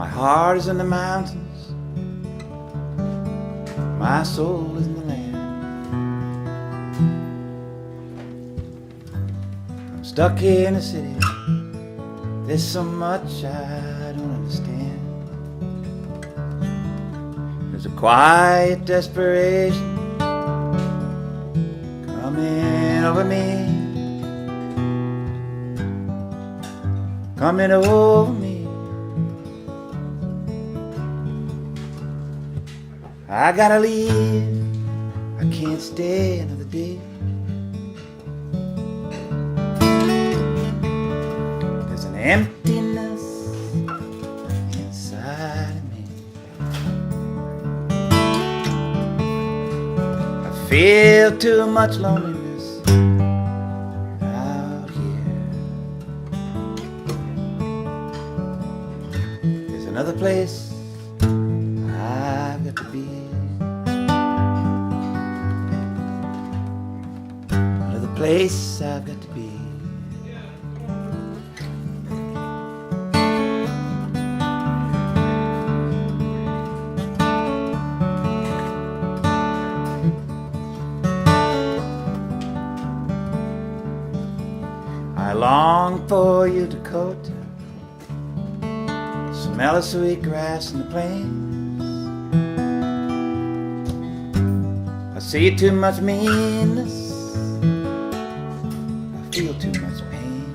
My heart is in the mountains, my soul is in the land. I'm stuck here in the city, there's so much I don't understand. There's a quiet desperation coming over me, coming over me. I gotta leave, I can't stay another day. There's an emptiness inside of me. I feel too much loneliness out here. There's another place I've got to be. Another place I've got to be. I long for you, Dakota. Smell of sweet grass in the plains. I see too much meanness, I feel too much pain.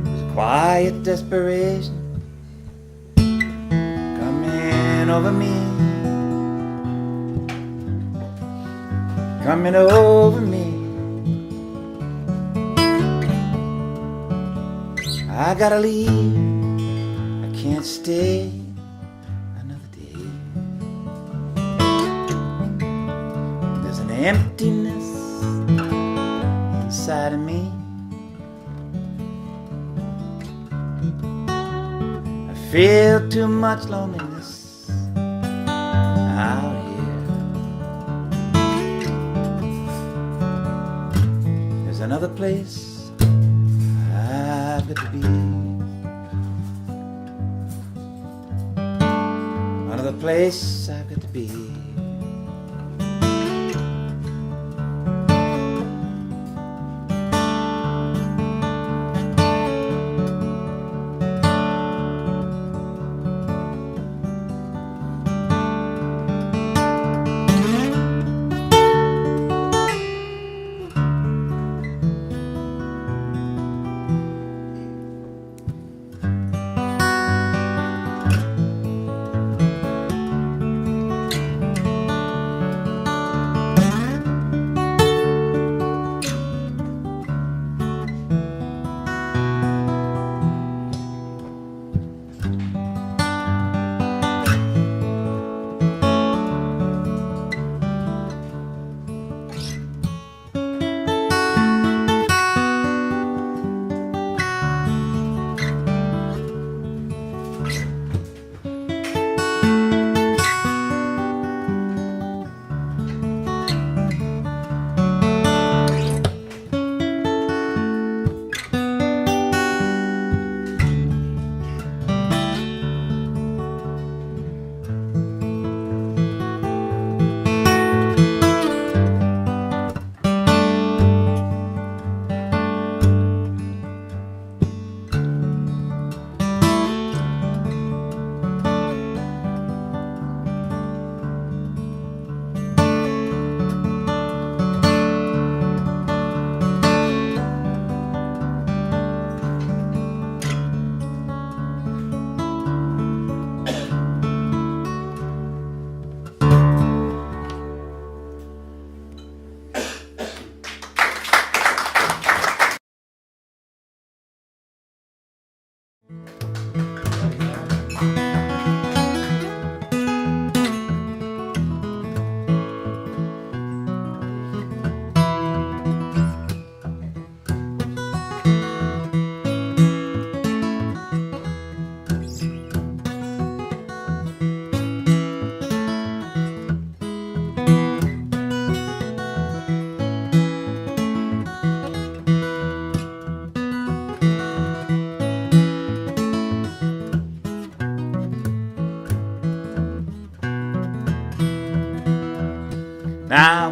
There's a quiet desperation coming over me, coming over me. I gotta leave, I can't stay another day. There's an emptiness inside of me. I feel too much loneliness out here. There's another place I've got to be. Another place I've got to be.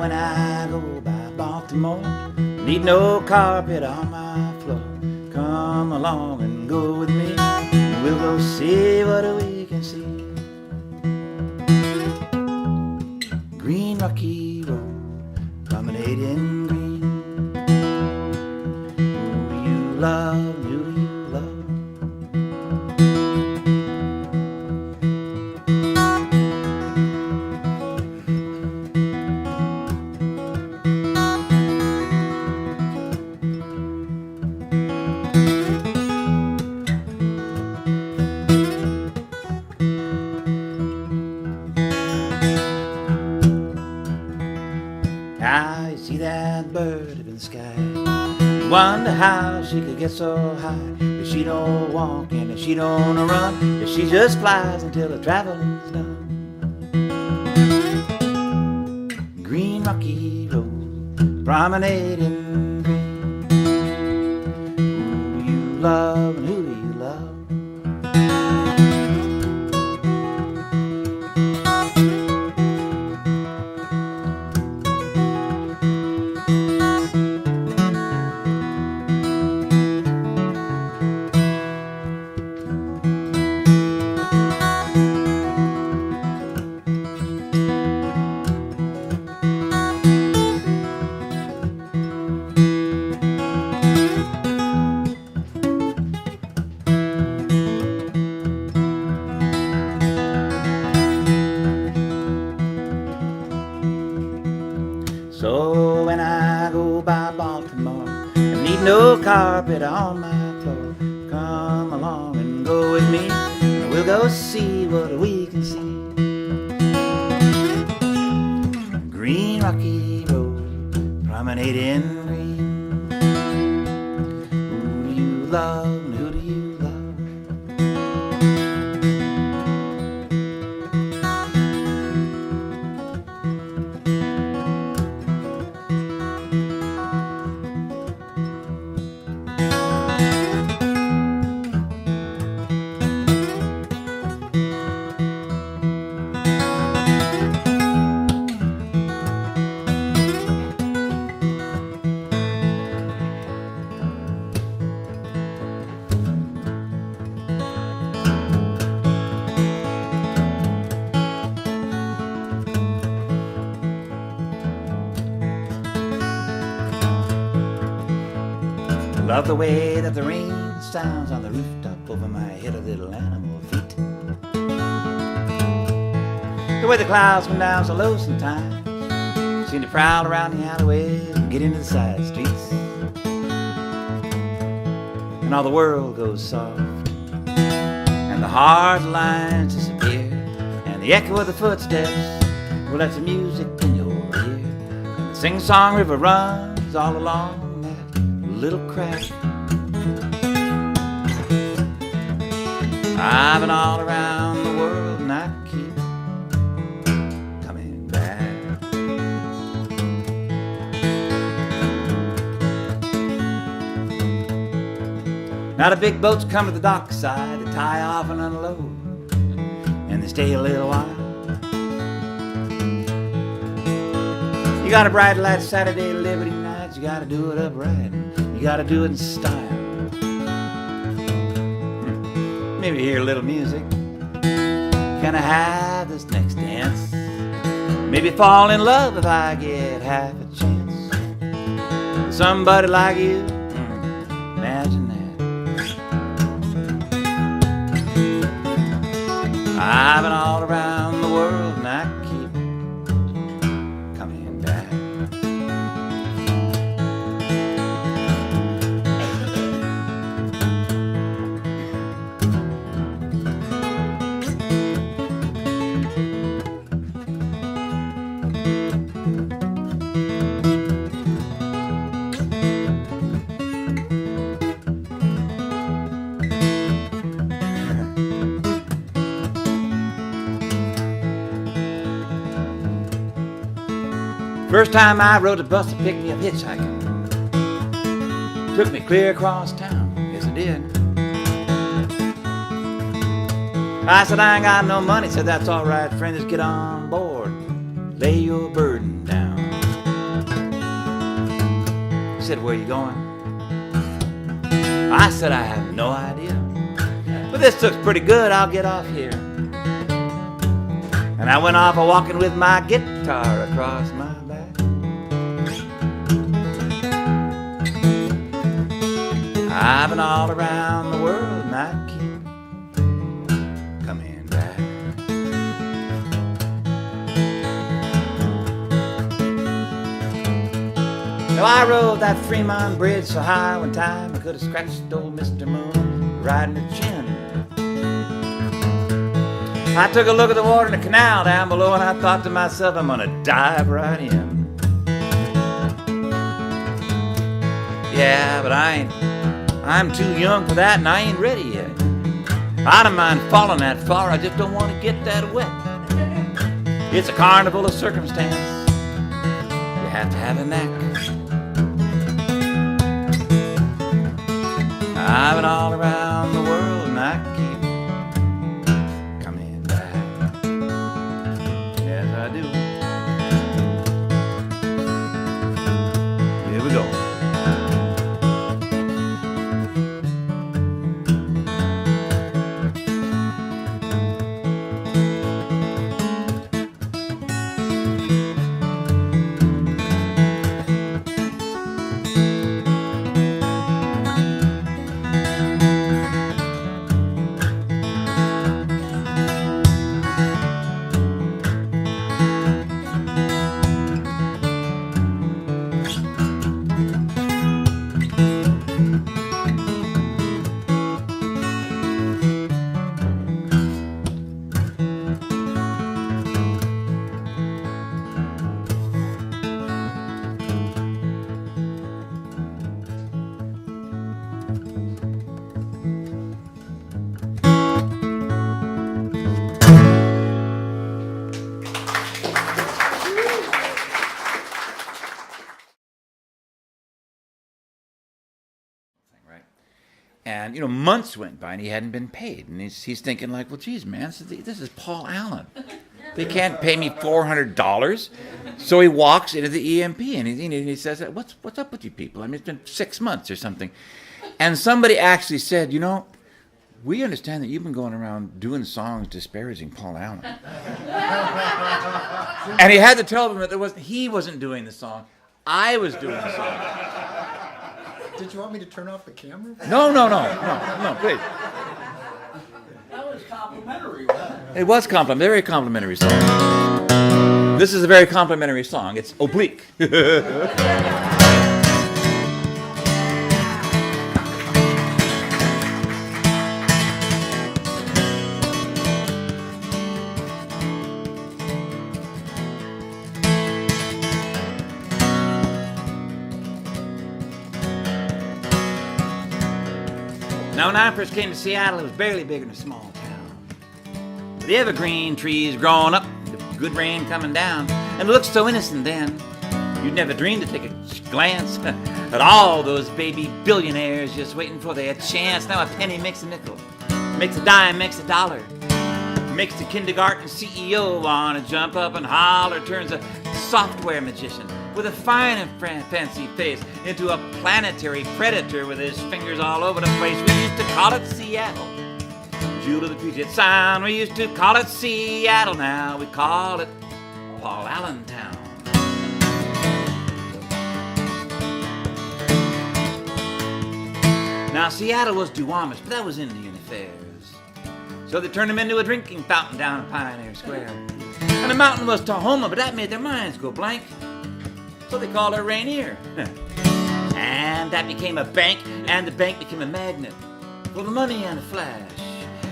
when I go by Baltimore, need no carpet on my floor. Come along and go with me, and we'll go see what we can see. Green rocky road, promenading green. Who do you love? Who do you love? Now you see that bird up in the sky. You wonder how she could get so high. If she don't walk and if she don't run, if she just flies until the traveling's done. Green rocky road, promenading green. Who do you love and who do you love? So when I go by Baltimore, I need no carpet on my floor. Come along and go with me, and we'll go see what we can see. Green rocky road, promenading green. Who do you love and who do you love? Love the way that the rain sounds on the rooftop over my head of little animal feet. The way the clouds come down so low sometimes, seem to prowl around the alleyways and get into the side streets. And all the world goes soft, and the hard lines disappear, and the echo of the footsteps, well, that's the music in your ear. And the sing-song river runs all along little crack. I've been all around the world and I keep coming back. Now the big boats come to the dockside to tie off and unload, and they stay a little while. You got a bright light Saturday Liberty nights, you gotta do it upright. You gotta do it in style. Maybe hear a little music. Can I have this next dance? Maybe fall in love if I get half a chance. Somebody like you, imagine that. I've been all around the world and I keep coming back. First time I rode a bus to pick me up hitchhiking, took me clear across town, yes it did. I said, I ain't got no money. Said, that's all right, friend, just get on board, lay your burden down. He said, where are you going? I said, I have no idea. But this looks pretty good. I'll get off here. And I went off walking with my guitar across my back. I've been all around the world and I keep coming back. Now I rode that Fremont Bridge so high one time I could have scratched old Mr. Moon right in the chin. I took a look at the water in the canal down below and I thought to myself, I'm gonna dive right in. Yeah, but I'm too young for that and I ain't ready yet. I don't mind falling that far, I just don't want to get that wet. It's a carnival of circumstance. You have to have a knack. I've been all around the world and I keep coming back. Yes, I do. Here we go. And, months went by and he hadn't been paid. And he's thinking like, well, geez, man, this is Paul Allen. They can't pay me $400. So he walks into the EMP and he says, what's up with you people? I mean, it's been 6 months or something. And somebody actually said, we understand that you've been going around doing songs disparaging Paul Allen. And he had to tell them that he wasn't doing the song. I was doing the song. Did you want me to turn off the camera? No, please. That was complimentary, wasn't it? It was very complimentary song. This is a very complimentary song. It's oblique. Now, when I first came to Seattle, it was barely bigger than a small town. The evergreen trees growing up, the good rain coming down, and it looked so innocent then. You'd never dream to take a glance at all those baby billionaires just waiting for their chance. Now a penny makes a nickel, makes a dime, makes a dollar, makes the kindergarten CEO want to jump up and holler, turns a software magician with a fine and fancy face into a planetary predator with his fingers all over the place. We used to call it Seattle. Jewel of the Puget Sound, we used to call it Seattle. Now we call it Paul Allen Town. Now Seattle was Duwamish, but that was Indian affairs. So they turned him into a drinking fountain down in Pioneer Square. And the mountain was Tahoma, but that made their minds go blank. So they called her Rainier. And that became a bank, and the bank became a magnet for the money and the flash.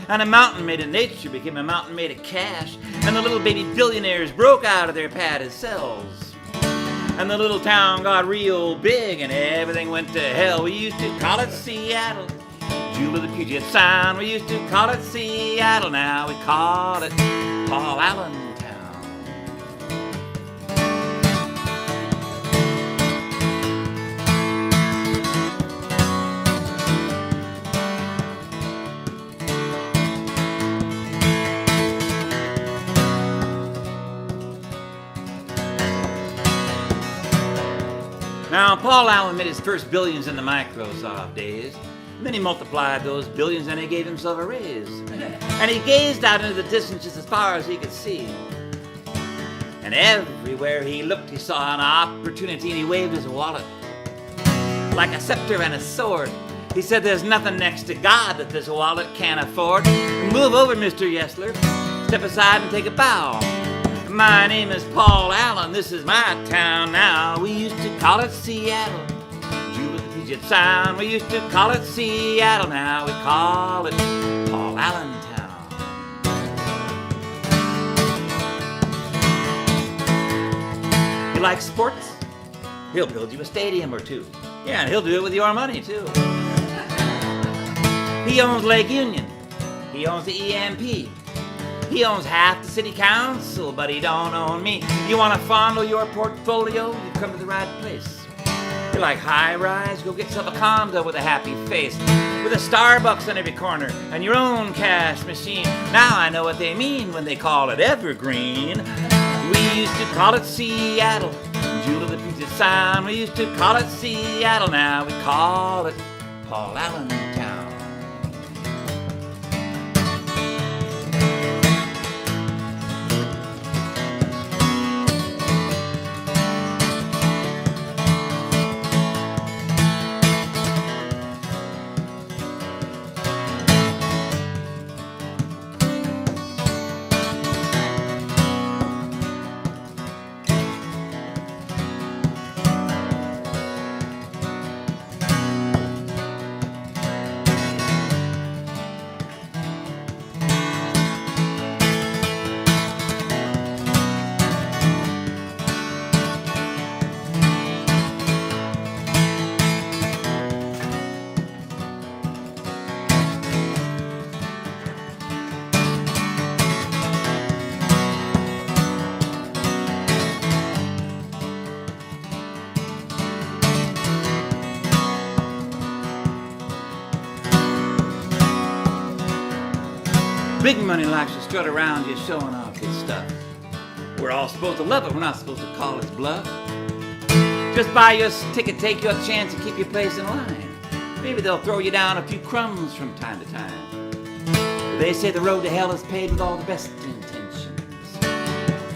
And a mountain made of nature became a mountain made of cash. And the little baby billionaires broke out of their padded cells. And the little town got real big, and everything went to hell. We used to call it Seattle. Jewel of the Puget Sound, we used to call it Seattle. Now we call it Paul Allen. Now, Paul Allen made his first billions in the Microsoft days. Then he multiplied those billions and he gave himself a raise. And he gazed out into the distance just as far as he could see. And everywhere he looked, he saw an opportunity, and he waved his wallet like a scepter and a sword. He said, there's nothing next to God that this wallet can't afford. Move over, Mr. Yesler. Step aside and take a bow. My name is Paul Allen. This is my town now. We used to call it Seattle. Jewel of the Puget Sound. We used to call it Seattle. Now we call it Paul Allen Town. You like sports? He'll build you a stadium or two. Yeah, and he'll do it with your money too. He owns Lake Union. He owns the EMP. He owns half the city council, but he don't own me. You want to fondle your portfolio? You come to the right place. You like high rise? Go get yourself a condo with a happy face, with a Starbucks on every corner and your own cash machine. Now I know what they mean when they call it evergreen. We used to call it Seattle, Jewel of the Puget Sound. We used to call it Seattle. Now we call it Paul Allen Town. Big money likes to strut around just showing off his stuff. We're all supposed to love it, we're not supposed to call his bluff. Just buy your ticket, take your chance, and keep your place in line. Maybe they'll throw you down a few crumbs from time to time. They say the road to hell is paved with all the best intentions.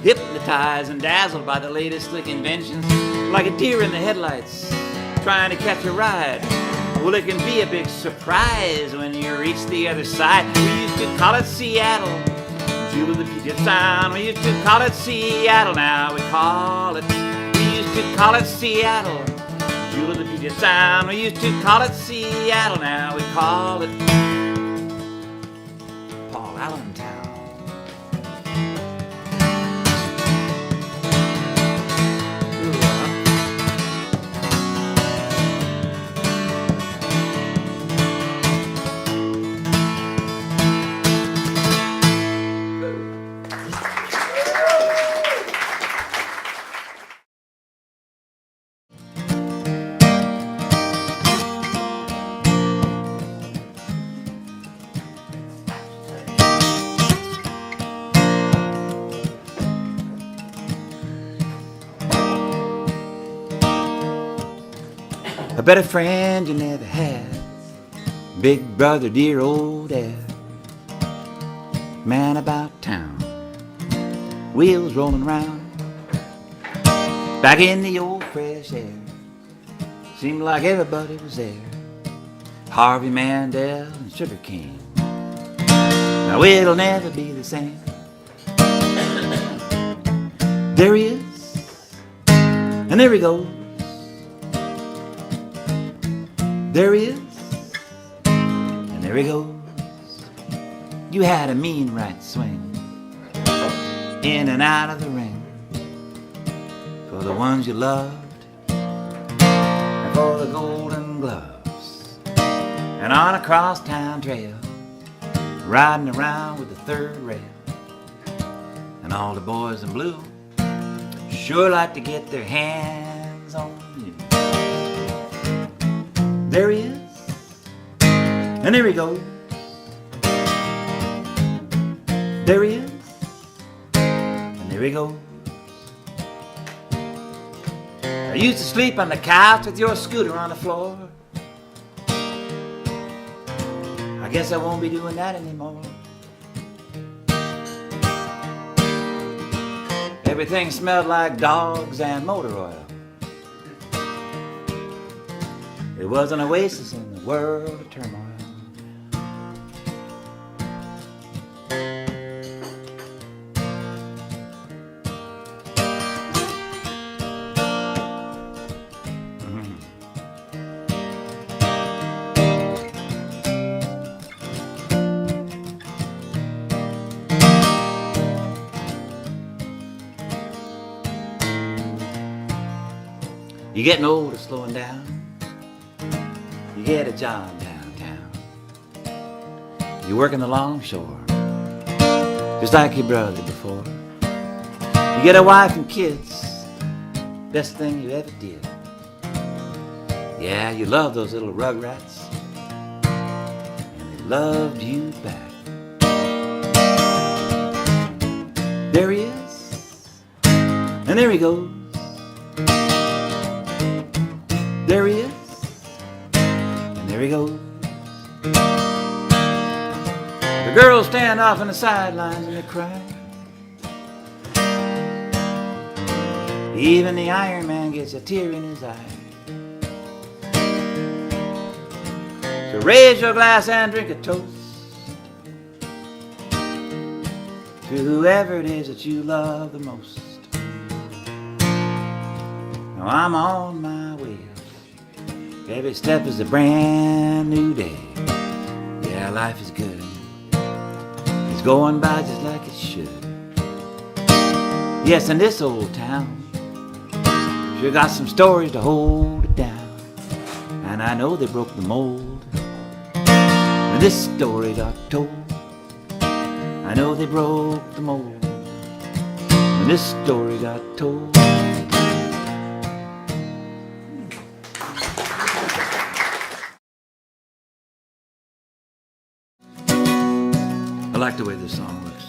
Hypnotized and dazzled by the latest slick inventions, like a deer in the headlights, trying to catch a ride. Well, it can be a big surprise when you reach the other side. We used to call it Seattle, Jewel of the Puget Sound. We used to call it Seattle, now we call it. We used to call it Seattle, Jewel of the Puget Sound. We used to call it Seattle, now we call it Paul Allen Town. A better friend you never had, big brother, dear old dad, man about town, wheels rolling round, back in the old fresh air, seemed like everybody was there, Harvey Mandel and Sugar Cane, now it'll never be the same. There he is, and there he goes. There he is, and there he goes. You had a mean right swing, in and out of the ring, for the ones you loved, and for the golden gloves. And on a crosstown trail, riding around with the third rail, and all the boys in blue sure like to get their hands on you. There he is, and there he goes. There he is, and there he goes. I used to sleep on the couch with your scooter on the floor. I guess I won't be doing that anymore. Everything smelled like dogs and motor oil. It was an oasis in the world of turmoil. You're getting older, slowing down. You get a job downtown. You work in the longshore, just like your brother before. You get a wife and kids, best thing you ever did. Yeah, you love those little rugrats, and they loved you back. There he is, and there he goes. There he is, and there he goes. The girls stand off on the sidelines and they cry. Even the Iron Man gets a tear in his eye. So raise your glass and drink a toast to whoever it is that you love the most. Now I'm on my way. Every step is a brand new day. Yeah, life is good. It's going by just like it should. Yes, in this old town, sure got some stories to hold it down. And I know they broke the mold when this story got told. I know they broke the mold when this story got told. I like the way this song looks.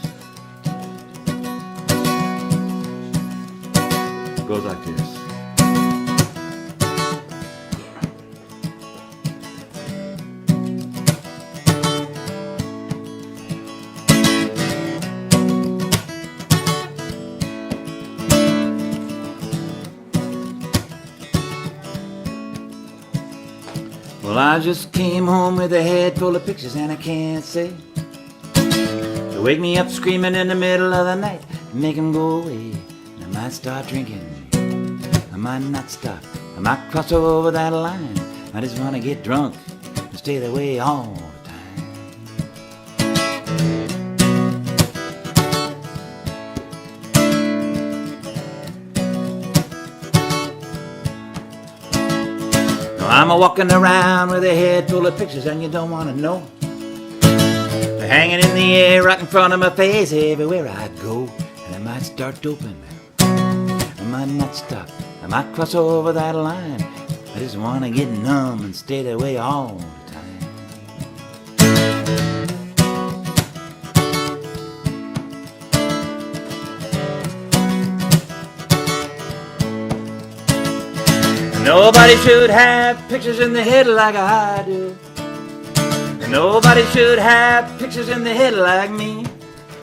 It goes like this. Well, I just came home with a head full of pictures and I can't say. Wake me up screaming in the middle of the night and make them go away. And I might start drinking, I might not stop, I might cross over that line. I just want to get drunk and stay that way all the time. Now I'm a-walking around with a head full of pictures and you don't want to know. Hanging in the air right in front of my face everywhere I go. And I might start doping, I might not stop, I might cross over that line. I just want to get numb and stay that way all the time. Nobody should have pictures in the head like I do. Nobody should have pictures in the head like me.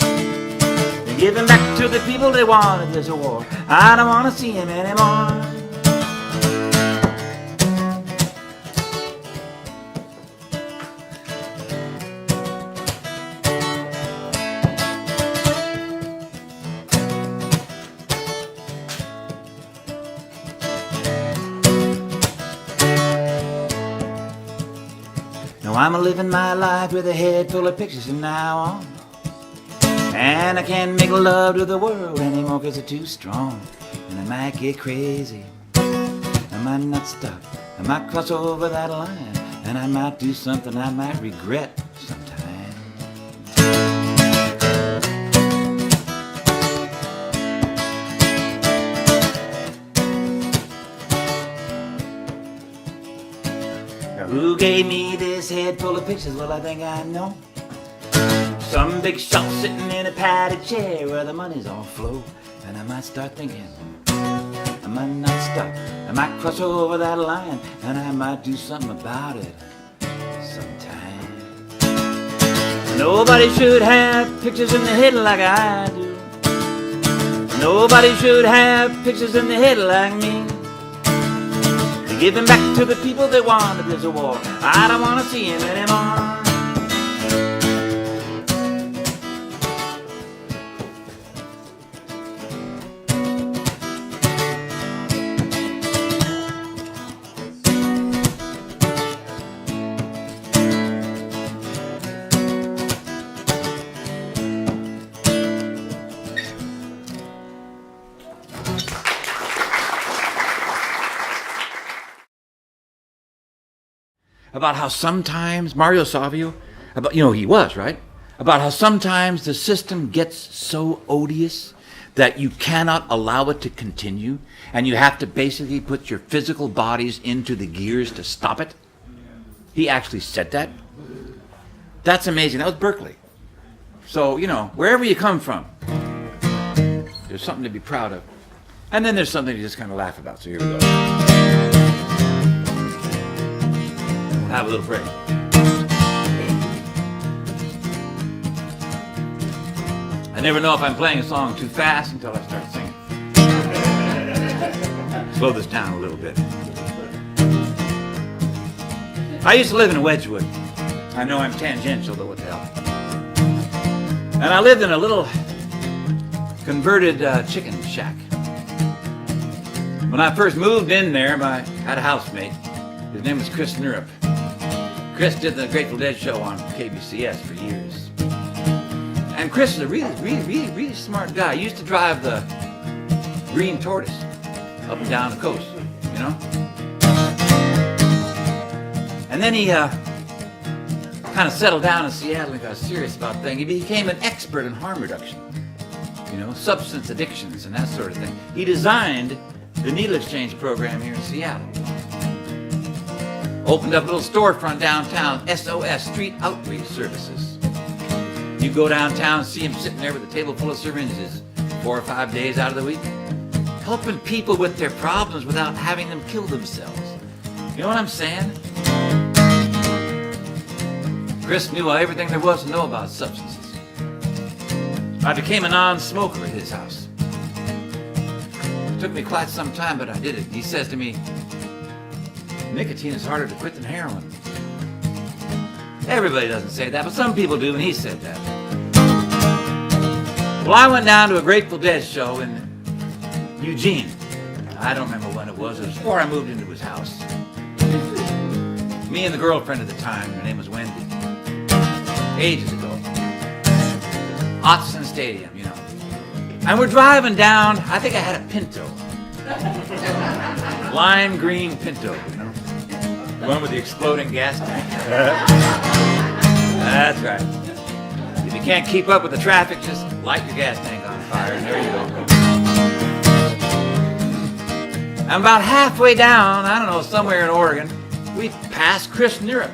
And give them back to the people they wanted this war. I don't want to see them anymore. Now I'm a-living my life with a head full of pictures from now on. And I can't make love to the world anymore 'cause they're too strong. And I might get crazy, I might not stop, I might cross over that line. And I might do something I might regret sometime. Who gave me this head full of pictures? Well, I think I know. Some big shot sitting in a padded chair where the money's all flow. And I might start thinking, I might not stop. I might cross over that line, and I might do something about it sometime. Nobody should have pictures in the head like I do. Nobody should have pictures in the head like me. They're giving back to the people that wanted there's a war. I don't want to see him anymore. About how sometimes, Mario Savio, about, you know, he was, right? About how sometimes the system gets so odious that you cannot allow it to continue, and you have to basically put your physical bodies into the gears to stop it. He actually said that. That's amazing. That was Berkeley. So, you know, wherever you come from, there's something to be proud of. And then there's something to just kind of laugh about. So here we go. Have a little break. I never know if I'm playing a song too fast until I start singing. Slow this down a little bit. I used to live in Wedgwood. I know I'm tangential, but what the hell. And I lived in a little converted chicken shack. When I first moved in there, I had a housemate. His name was Chris Nerup. Chris did the Grateful Dead show on KBCS for years. And Chris is a really smart guy. He used to drive the Green Tortoise up and down the coast, you know? And then he kind of settled down in Seattle and got serious about things. He became an expert in harm reduction, you know, substance addictions and that sort of thing. He designed the needle exchange program here in Seattle. Opened up a little storefront downtown, SOS, Street Outreach Services. You go downtown, see him sitting there with a table full of syringes 4 or 5 days out of the week, helping people with their problems without having them kill themselves. You know what I'm saying? Chris knew everything there was to know about substances. I became a non-smoker at his house. It took me quite some time, but I did it. He says to me, nicotine is harder to quit than heroin. Everybody doesn't say that, but some people do, and he said that. Well, I went down to a Grateful Dead show in Eugene. I don't remember when it was. It was before I moved into his house. Me and the girlfriend at the time, her name was Wendy. Ages ago. Oct2014 Stadium, you know. And we're driving down, I think I had a Pinto. Lime green Pinto, you know. The one with the exploding gas tank. That's right. If you can't keep up with the traffic, just light your gas tank on fire, and there you go. I'm about halfway down, I don't know, somewhere in Oregon, we passed Chris Nerup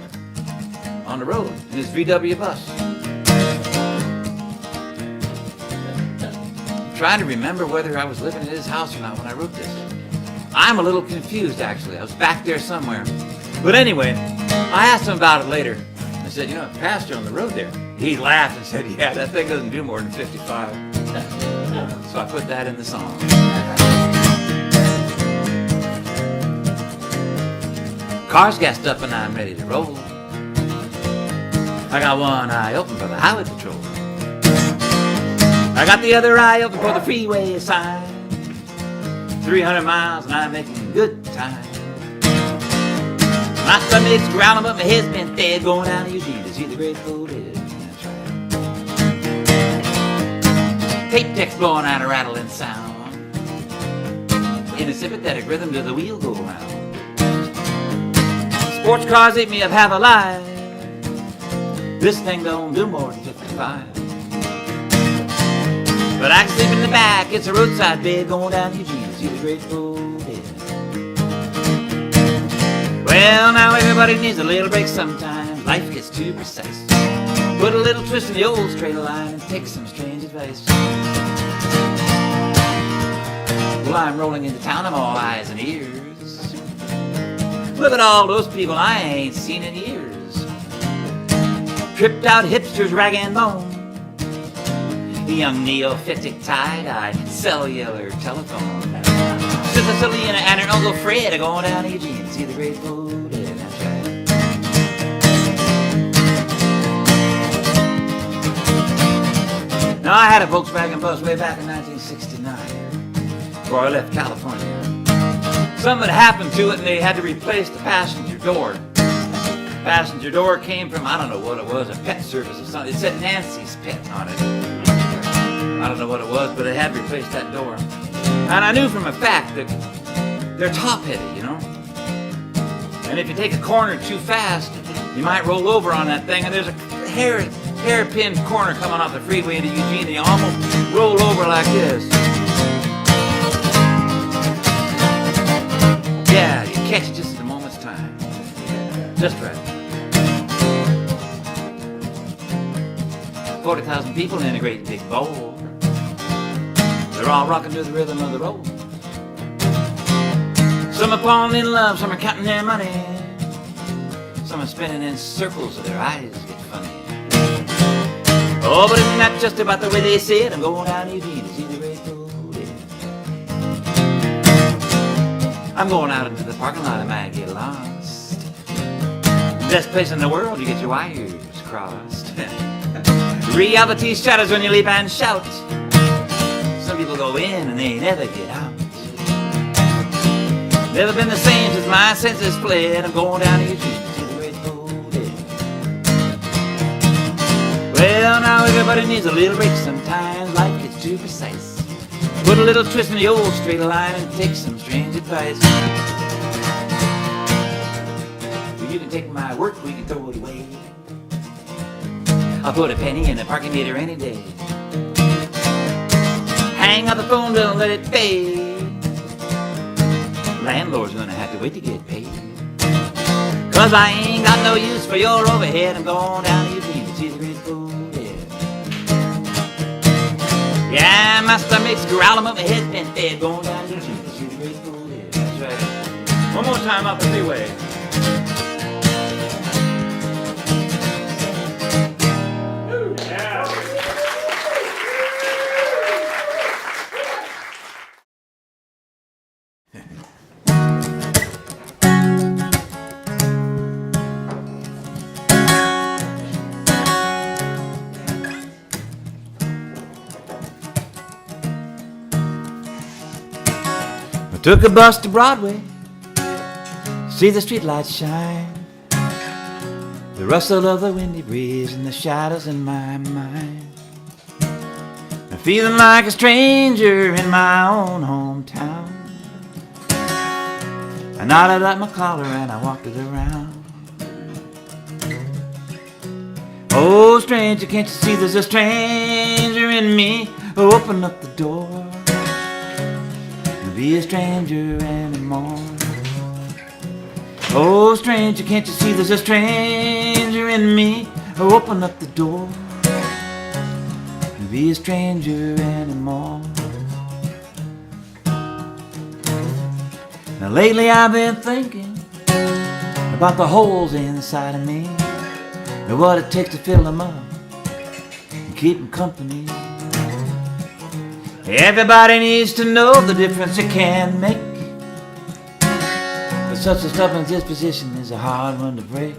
on the road in his VW bus. I'm trying to remember whether I was living in his house or not when I wrote this. I'm a little confused, actually. I was back there somewhere. But anyway, I asked him about it later. I said, you know, I passed you on the road there. He laughed and said, yeah, that thing doesn't do more than 55. So I put that in the song. Car's gassed up and I'm ready to roll. I got one eye open for the highway patrol. I got the other eye open for the freeway sign. 300 miles and I'm making good time. My stomach's growling but my head's been fed. Going down to Eugene to see the Grateful Dead. That's right. Tape deck's blowing out a rattling sound. In a sympathetic rhythm to the wheel go round. Sports cars eat me up half alive. This thing don't do more than 55. But I can sleep in the back, it's a roadside bed. Going down to Eugene to see the Grateful Dead. Well, now everybody needs a little break sometimes. Life gets too precise. Put a little twist in the old straight line and take some strange advice. Well, I'm rolling into town, I'm all eyes and ears. Look at all those people I ain't seen in years. Tripped out hipsters, rag and bone. Young neophytic tie-dyed cellular telephone. Sister Selena and her Uncle Fred are going down Eugene to see the Grateful Dead. That's right. Now I had a Volkswagen bus way back in 1969 before I left California. Something had happened to it and they had to replace the passenger door. The passenger door came from, I don't know what it was, a pet service or something. It said Nancy's Pet on it. I don't know what it was, but they had to replace that door. And I knew from a fact that they're top-heavy, you know? And if you take a corner too fast, you might roll over on that thing, and there's a hairpin corner coming off the freeway into Eugene, and you almost roll over like this. Yeah, you catch it just at a moment's time. Just right. 40,000 people in a great big bowl. They're all rocking to the rhythm of the road. Some are falling in love, some are counting their money. Some are spinning in circles so their eyes get funny. Oh, but isn't that just about the way they say it? I'm going down Eugene to see the Grateful Dead. I'm going out into the parking lot, I might get lost. Best place in the world, you get your wires crossed. Reality shatters when you leap and shout. Some people go in and they never get out. Never been the same since my senses fled. I'm going down to Eugene to see the Grateful Dead. Well, now everybody needs a little break sometimes. Life gets too precise. Put a little twist in the old straight line and take some strange advice. Well, you can take my work, we can throw it away. I'll put a penny in the parking meter any day. Hang up the phone, don't let it fade. Landlord's gonna have to wait to get paid. Cause I ain't got no use for your overhead. I'm going down to Eugene to see the Grateful Dead. Yeah, my stomach's growling, but my head's been fed. Going down to Eugene to see the Grateful Dead. That's right. One more time off the freeway. I took a bus to Broadway, see the streetlights shine, the rustle of the windy breeze and the shadows in my mind. I'm feeling like a stranger in my own hometown. I knotted up my collar and I walked it around. Oh, stranger, can't you see there's a stranger in me? Oh, open up the door. Be a stranger anymore. Oh, stranger, can't you see there's a stranger in me? Oh, open up the door. Be a stranger anymore. Now lately I've been thinking about the holes inside of me and what it takes to fill them up and keep them company. Everybody needs to know the difference it can make. But such a stubborn disposition is a hard one to break.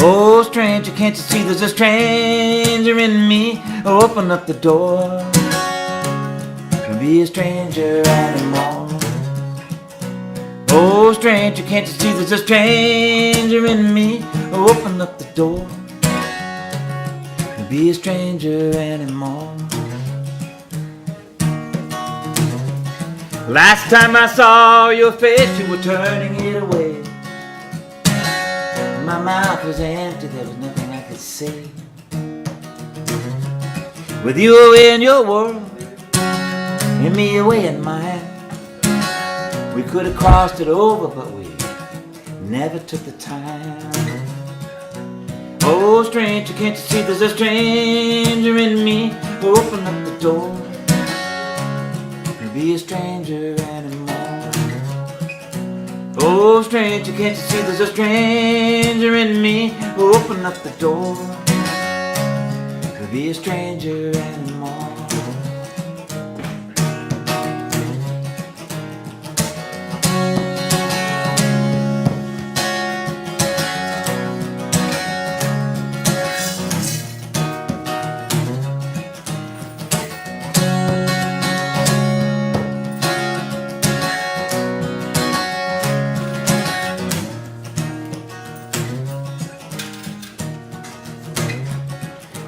Oh, stranger, can't you see there's a stranger in me? Oh, open up the door. Can be a stranger anymore. Oh, stranger, can't you see there's a stranger in me? Oh, open up the door. Be a stranger anymore. Last time I saw your face, you were turning it away. My mouth was empty, there was nothing I could say. With you away in your world, and me away in mine, we could have crossed it over, but we never took the time. Oh, stranger, can't you see there's a stranger in me? Open up the door. be a stranger anymore. Oh, stranger, can't you see there's a stranger in me? Open up the door. Could be a stranger anymore.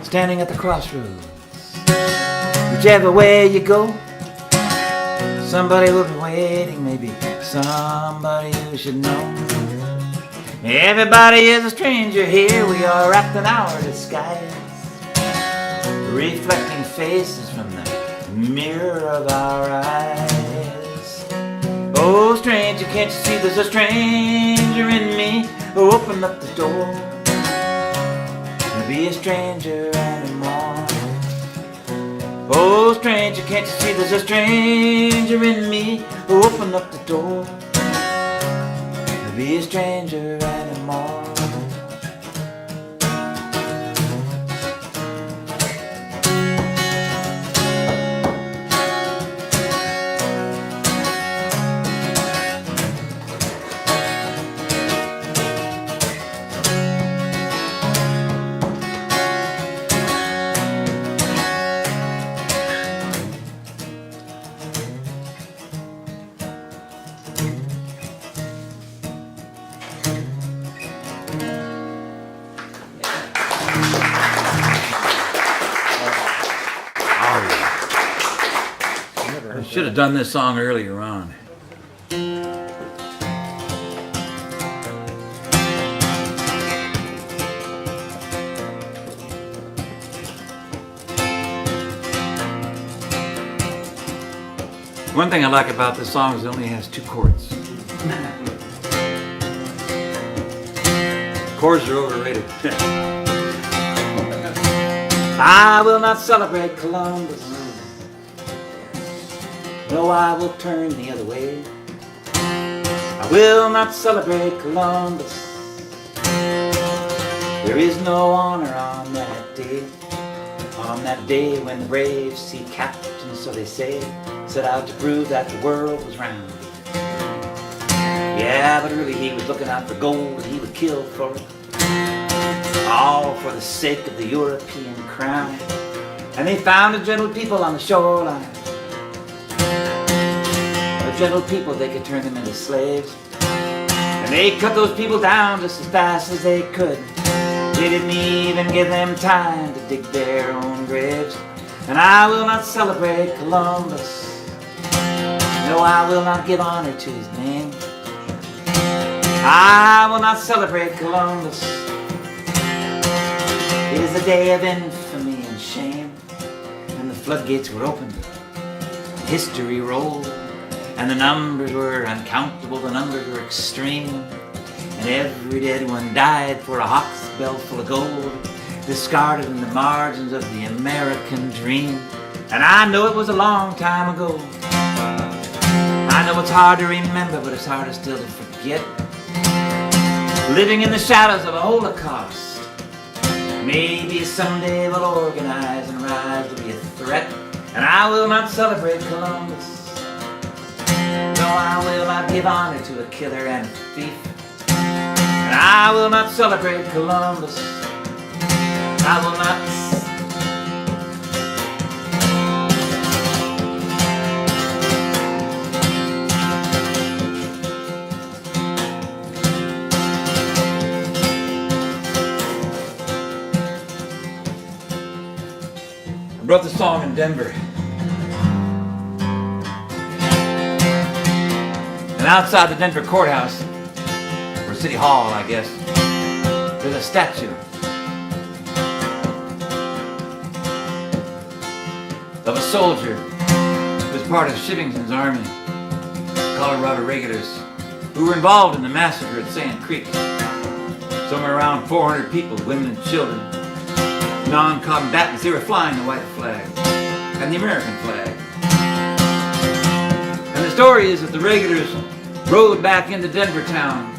Standing at the crossroads, whichever way you go, somebody will be waiting, maybe somebody you should know. Everybody is a stranger here, we are wrapped in our disguise, reflecting faces from the mirror of our eyes. Oh, stranger, can't you see there's a stranger in me? Open up the door. Be a stranger anymore. Oh, stranger, can't you see there's a stranger in me? Open up the door. Be a stranger anymore. I should have done this song earlier on. One thing I like about this song is it only has 2 chords. Chords are overrated. I will not celebrate Columbus. No, I will turn the other way. I will not celebrate Columbus. There is no honor on that day. On that day when the brave sea captain, so they say, set out to prove that the world was round. Yeah, but really he was looking out for gold and he would kill for it. All for the sake of the European crown. And they found a gentle people on the shoreline. Gentle people, they could turn them into slaves. And they cut those people down just as fast as they could. They didn't even give them time to dig their own graves. And I will not celebrate Columbus. No, I will not give honor to his name. I will not celebrate Columbus. It is a day of infamy and shame. And the floodgates were opened. History rolled. And the numbers were uncountable, the numbers were extreme. And every dead one died for a hawk's bell full of gold, discarded in the margins of the American dream. And I know it was a long time ago. I know it's hard to remember, but it's harder still to forget. Living in the shadows of a Holocaust. Maybe someday we'll organize and rise to be a threat. And I will not celebrate Columbus. No, I will not give honor to a killer and a thief. And I will not celebrate Columbus. I will not. I wrote the song in Denver. And outside the Denver courthouse, or City Hall, I guess, there's a statue of a soldier who was part of Shivington's army, Colorado regulars, who were involved in the massacre at Sand Creek. Somewhere around 400 people, women and children, non-combatants. They were flying the white flag and the American flag. story is that the regulars rode back into Denver town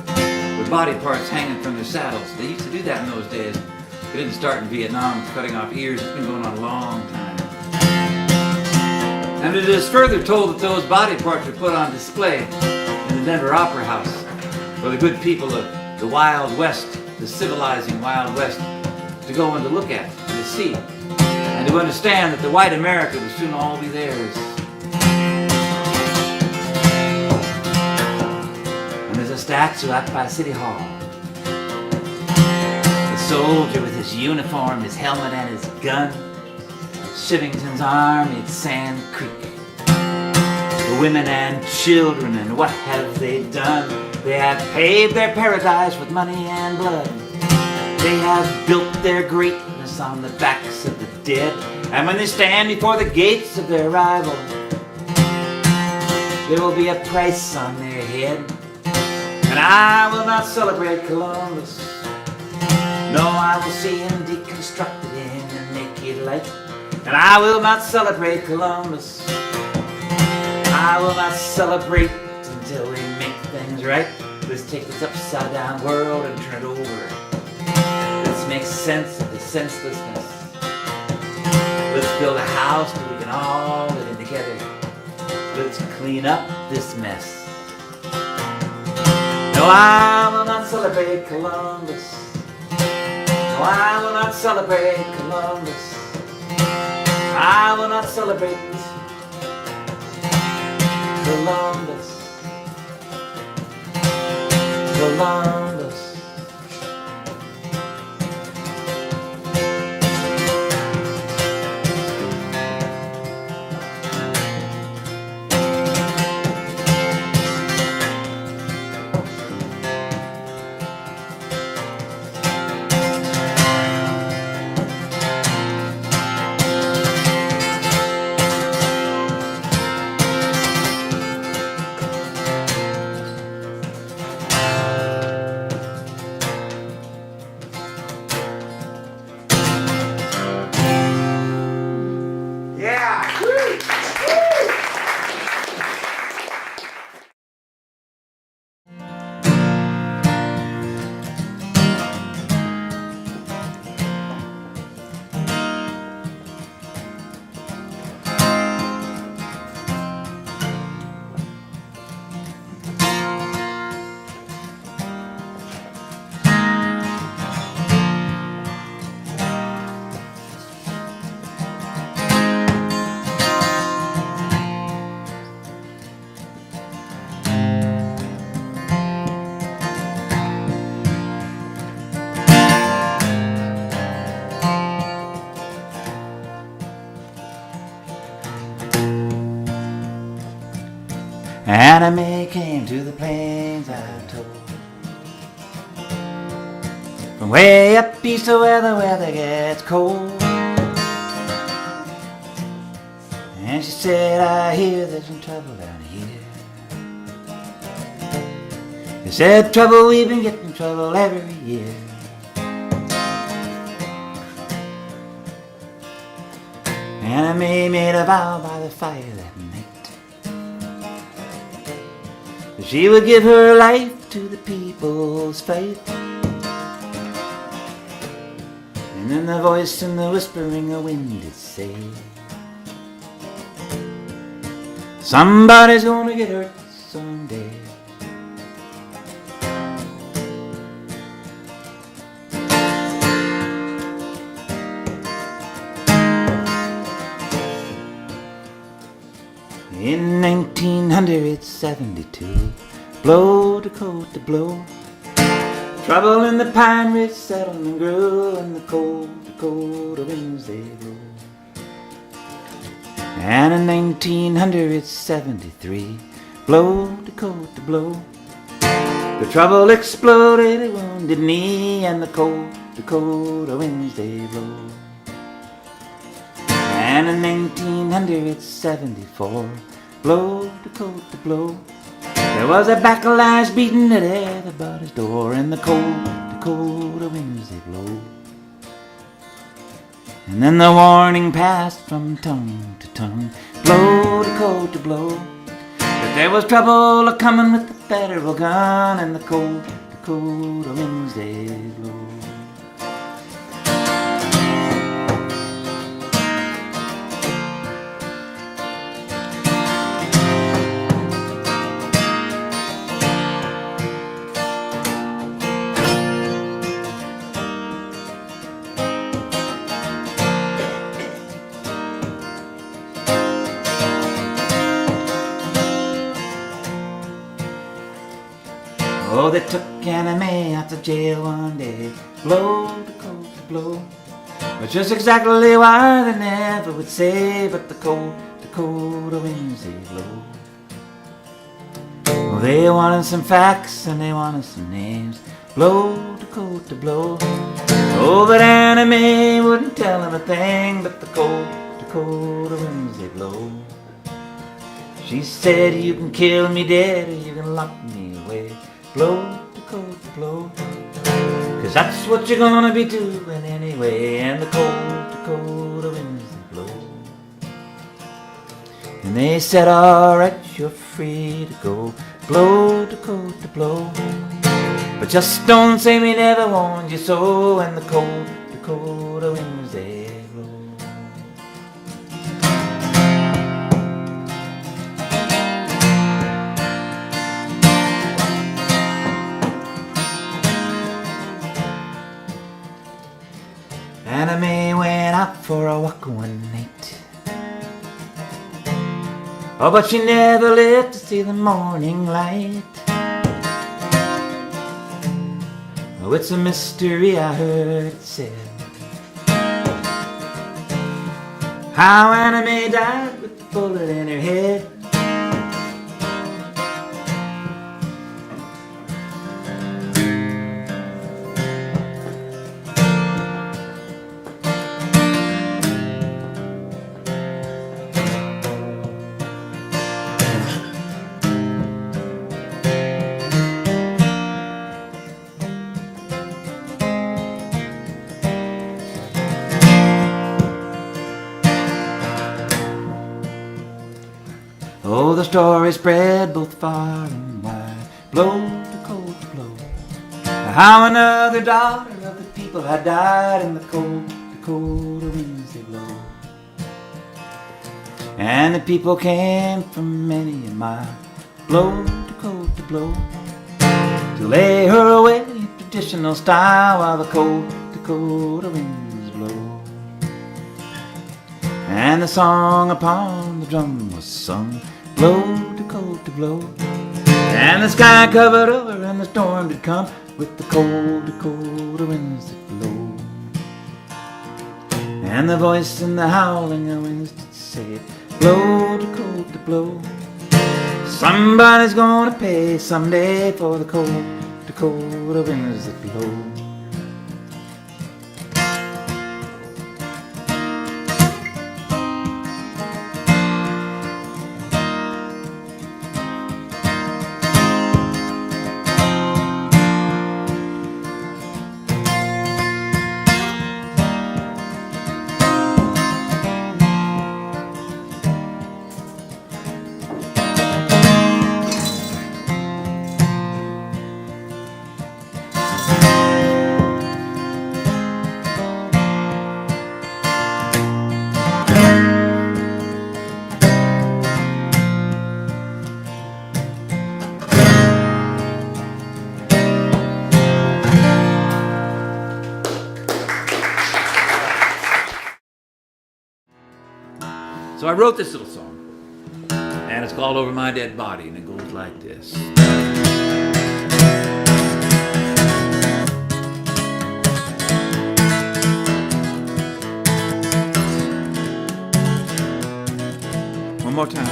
with body parts hanging from their saddles. They used to do that in those days. It didn't start in Vietnam, cutting off ears. It's been going on a long time. And it is further told that those body parts are put on display in the Denver Opera House for the good people of the Wild West, the civilizing Wild West, to go and to look at, and to see, and to understand that the white America will soon all be theirs. And there's a statue out by City Hall. A soldier with his uniform, his helmet, and his gun. Shivington's army at Sand Creek. The women and children, and what have they done? They have paved their paradise with money and blood. They have built their greatness on the backs of the dead. And when they stand before the gates of their rival, there will be a price on their head. And I will not celebrate Columbus. No, I will see him deconstructed in the naked light. And I will not celebrate Columbus. I will not celebrate until we make things right. Let's take this upside down world and turn it over. Let's make sense of the senselessness. Let's build a house that we can all live in together. Let's clean up this mess. No, I will not celebrate Columbus. No, I will not celebrate Columbus. I will not celebrate Columbus. Columbus. Anime came to the plains, I'm told, from way up east to where the weather gets cold. And she said, I hear there's some trouble down here. They said, trouble, we've been getting trouble every year. Anime made a vow by the fire that night. She would give her life to the people's fight. And then the voice in the whispering of wind did say, somebody's gonna get hurt someday. In 1972, blow to coat to blow, trouble in the Pine Ridge settlement grew, and the cold Dakota winds they blow. And in 1973, blow to coat to blow, the trouble exploded at Wounded Knee, and the cold Dakota winds they blow. And in 1974, blow to coat to blow, there was a backlash beating at everybody's door, and the cold Dakota winds they blow. And then the warning passed from tongue to tongue, blow to coat to blow, the There was trouble a-comin' with the federal gun, and the cold winds they blow. Oh, they took Anna Mae out to jail one day, blow to cold to blow. But just exactly why they never would say, but the cold winds they blow. Oh, they wanted some facts and they wanted some names, blow to cold to blow. Oh, but Anna Mae wouldn't tell them a thing, but the cold winds they blow. She said, you can kill me dead or you can lock me away, blow to cold to blow. 'Cause that's what you're gonna be doing anyway. And the cold winds they blow. And they said, alright, you're free to go, blow to cold to blow. But just don't say we never warned you so. And the cold winds they blow. Anna Mae went out for a walk one night. Oh, but she never lived to see the morning light. Oh, it's a mystery, I heard it said, how Anna Mae died with a bullet in her head. Oh, the story spread both far and wide, blow to cold to blow. How another daughter of the people had died, and the cold winds they blow. And the people came from many a mile, blow to blow, to lay her away in traditional style, while the cold winds blow. And the song upon the drum was sung, blow to blow. And the sky covered over and the storm did come, with the cold winds that blow. And the voice in the howling of winds did say, blow to blow. Somebody's gonna pay someday for the cold winds that blow. So I wrote this little song, and it's called Over My Dead Body, and it goes like this. One more time.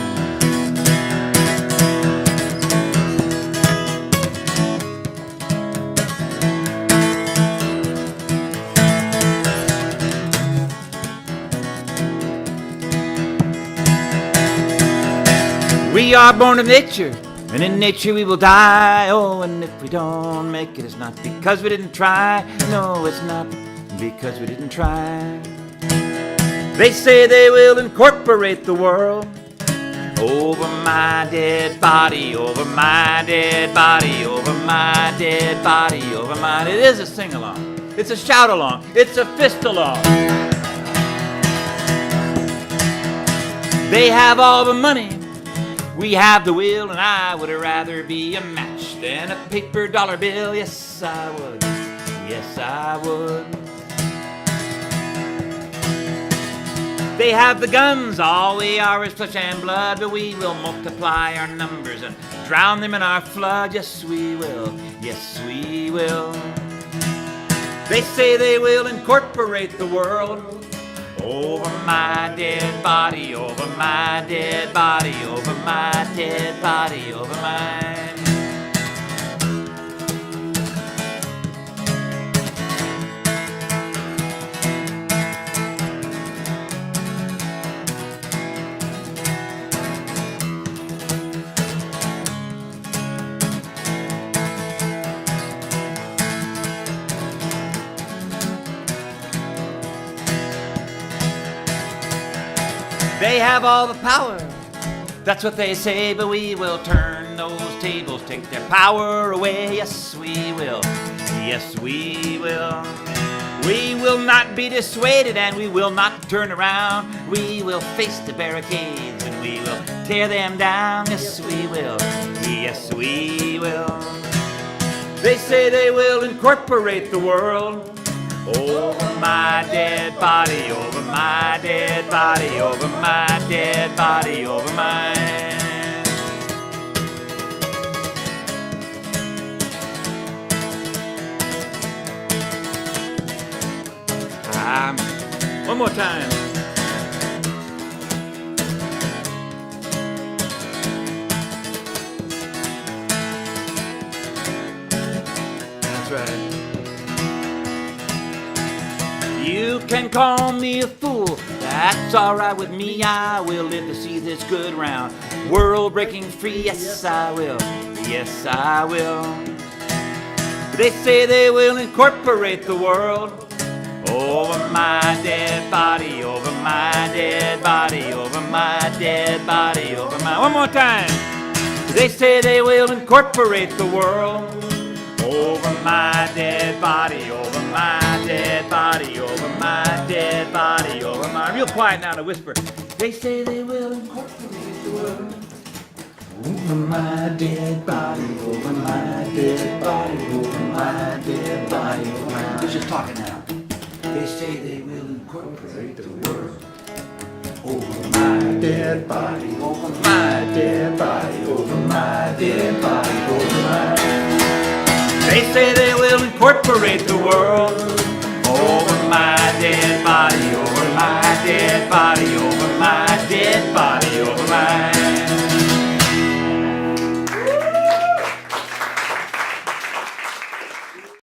We are born of nature, and in nature we will die. Oh, and if we don't make it, it's not because we didn't try. No, it's not because we didn't try. They say they will incorporate the world, Over my dead body, over my dead body, over my dead body, over mine. It is a sing-along. It's a shout-along. It's a fist-along. They have all the money. We have the will, and I would rather be a match than a paper dollar bill. Yes, I would. Yes, I would. They have the guns, all we are is flesh and blood, but we will multiply our numbers and drown them in our flood. Yes, we will. Yes, we will. They say they will incorporate the world over my dead body, over my dead body, over my dead body, over mine. They have all the power, that's what they say, but we will turn those tables, take their power away. Yes, we will. Yes, we will. We will not be dissuaded and we will not turn around. We will face the barricades and we will tear them down. Yes, we will. Yes, we will. They say they will incorporate the world over my dead body, over my dead body, over my dead body, over mine. One more time. That's right. You can call me a fool, that's alright with me. I will live to see this good round world breaking free. Yes, I will. Yes, I will. They say they will incorporate the world over my dead body, over my dead body, over my dead body, over my... One more time. They say they will incorporate the world over my dead body, over my dead body, over my dead body, over my... Real quiet now to whisper. They say they will incorporate the world over my dead body, over my dead body, over my dead body, over my... Who's just talking now? They say they will incorporate the world over my dead body, over my dead body, over my dead body, over my... They say they will incorporate the world over my dead body, over my dead body,